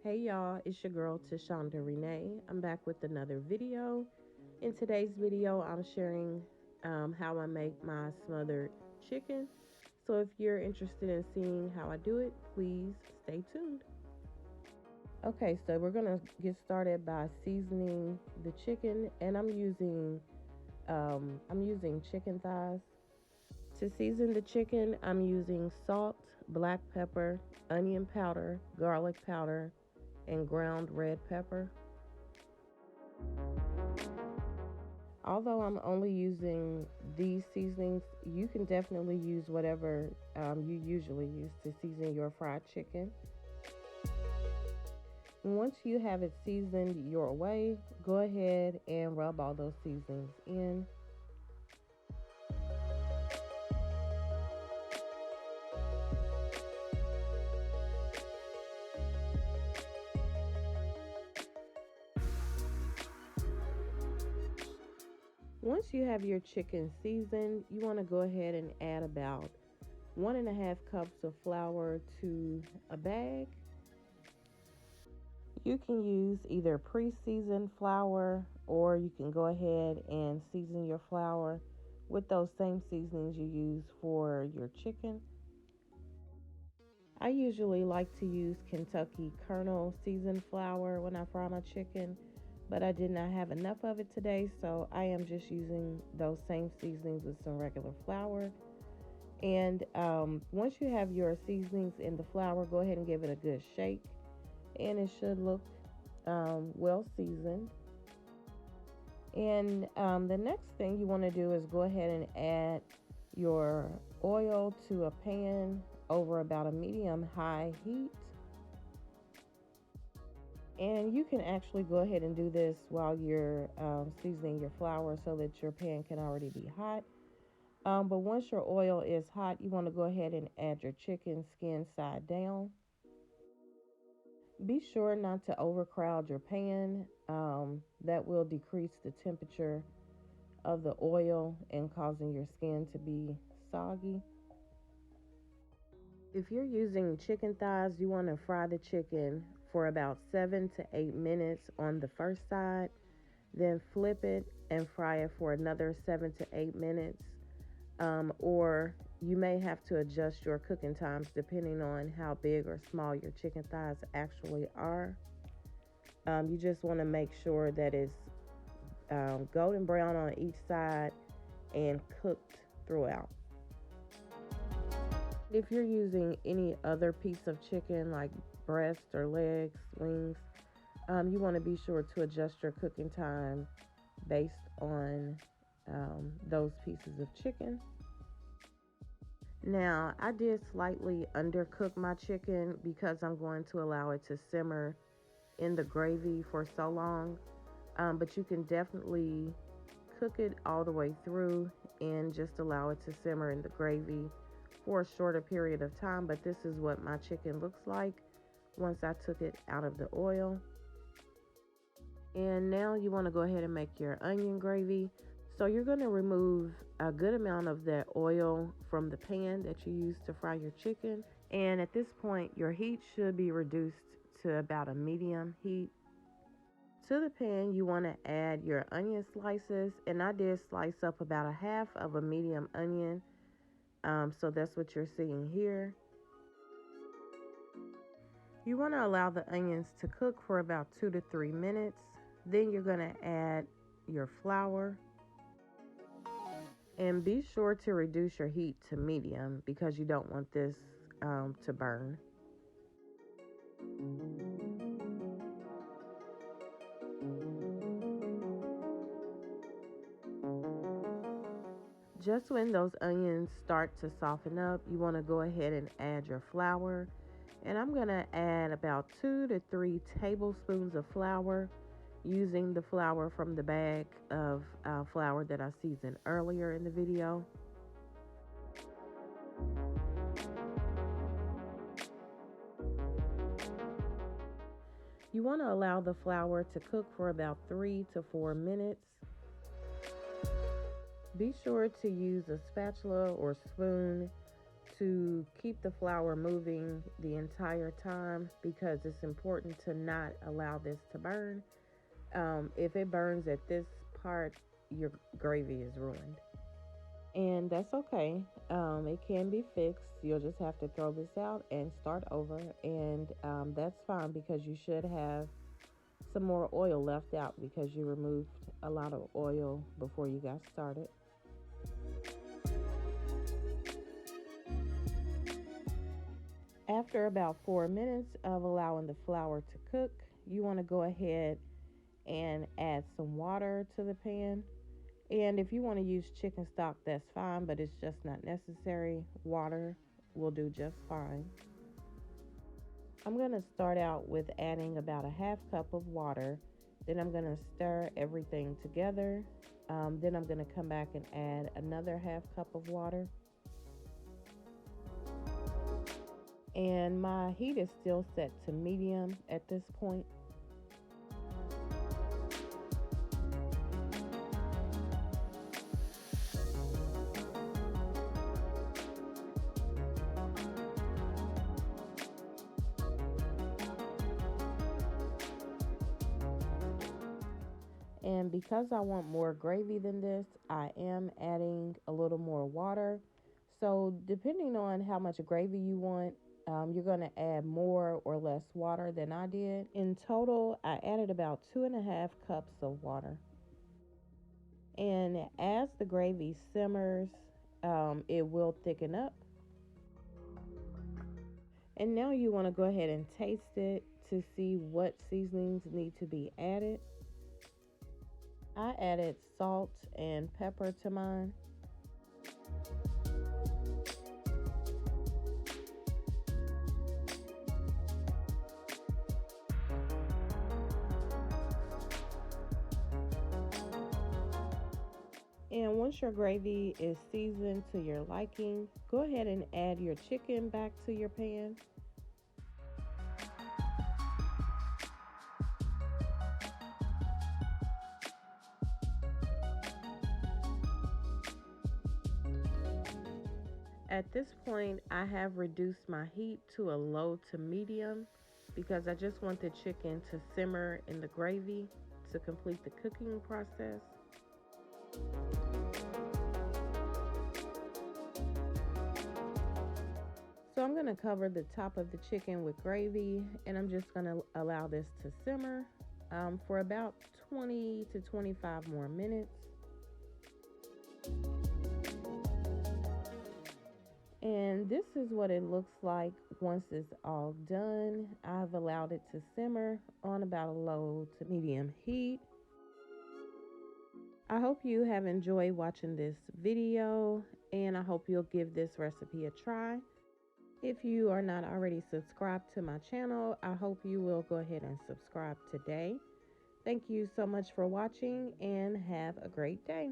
Hey y'all, it's your girl Tashondarenae. I'm back with another video. In today's video, I'm sharing how I make my smothered chicken. So if you're interested in seeing how I do it, please stay tuned. Okay, so we're gonna get started by seasoning the chicken, and I'm using chicken thighs. To season the chicken, I'm using salt, black pepper, onion powder, garlic powder, and ground red pepper. Although I'm only using these seasonings, you can definitely use whatever you usually use to season your fried chicken. Once you have it seasoned your way, go ahead and rub all those seasonings in. Once you have your chicken seasoned, you want to go ahead and add about 1.5 cups of flour to a bag. You can use either pre-seasoned flour, or you can go ahead and season your flour with those same seasonings you use for your chicken. I usually like to use Kentucky Colonel seasoned flour when I fry my chicken, but I did not have enough of it today, so I am just using those same seasonings with some regular flour. And once you have your seasonings in the flour, go ahead and give it a good shake, and it should look well seasoned. And the next thing you want to do is go ahead and add your oil to a pan over about a medium-high heat. And you can actually go ahead and do this while you're seasoning your flour so that your pan can already be hot. But once your oil is hot, you want to go ahead and add your chicken skin side down. Be sure not to overcrowd your pan. That will decrease the temperature of the oil and causing your skin to be soggy. If you're using chicken thighs, you want to fry the chicken for about 7 to 8 minutes on the first side, then flip it and fry it for another 7 to 8 minutes. Or you may have to adjust your cooking times depending on how big or small your chicken thighs actually are. You just want to make sure that it's golden brown on each side and cooked throughout. If you're using any other piece of chicken like breast or legs, wings, you want to be sure to adjust your cooking time based on those pieces of chicken. Now, I did slightly undercook my chicken because I'm going to allow it to simmer in the gravy for so long. But you can definitely cook it all the way through and just allow it to simmer in the gravy for a shorter period of time. But this is what my chicken looks like once I took it out of the oil. And now you want to go ahead and make your onion gravy. So you're going to remove a good amount of that oil from the pan that you use to fry your chicken. And at this point, your heat should be reduced to about a medium heat. To the pan, you want to add your onion slices. And I did slice up about 1/2 of a medium onion. So that's what you're seeing here. You want to allow the onions to cook for about 2 to 3 minutes. Then you're going to add your flour. And be sure to reduce your heat to medium because you don't want this to burn. Just when those onions start to soften up, you want to go ahead and add your flour. And I'm going to add about 2 to 3 tablespoons of flour, using the flour from the bag of flour that I seasoned earlier in the video. You want to allow the flour to cook for about 3 to 4 minutes. Be sure to use a spatula or spoon to keep the flour moving the entire time because it's important to not allow this to burn. If it burns at this part, your gravy is ruined. And that's okay. It can be fixed. You'll just have to throw this out and start over. And that's fine because you should have some more oil left out because you removed a lot of oil before you got started. After about 4 minutes of allowing the flour to cook, you want to go ahead and add some water to the pan. And if you want to use chicken stock, that's fine, but it's just not necessary. Water will do just fine. I'm going to start out with adding about a half cup of water. Then I'm going to stir everything together. Then I'm going to come back and add another half cup of water. And my heat is still set to medium at this point. And because I want more gravy than this, I am adding a little more water. So depending on how much gravy you want, you're going to add more or less water than I did. In total, I added about 2.5 cups of water. And as the gravy simmers, it will thicken up. And now you want to go ahead and taste it to see what seasonings need to be added. I added salt and pepper to mine. And once your gravy is seasoned to your liking, go ahead and add your chicken back to your pan. At this point, I have reduced my heat to a low to medium because I just want the chicken to simmer in the gravy to complete the cooking process. So I'm going to cover the top of the chicken with gravy, and I'm just going to allow this to simmer for about 20 to 25 more minutes. And this is what it looks like once it's all done. I've allowed it to simmer on about a low to medium heat. I hope you have enjoyed watching this video, and I hope you'll give this recipe a try. If you are not already subscribed to my channel, I hope you will go ahead and subscribe today. Thank you so much for watching, and have a great day.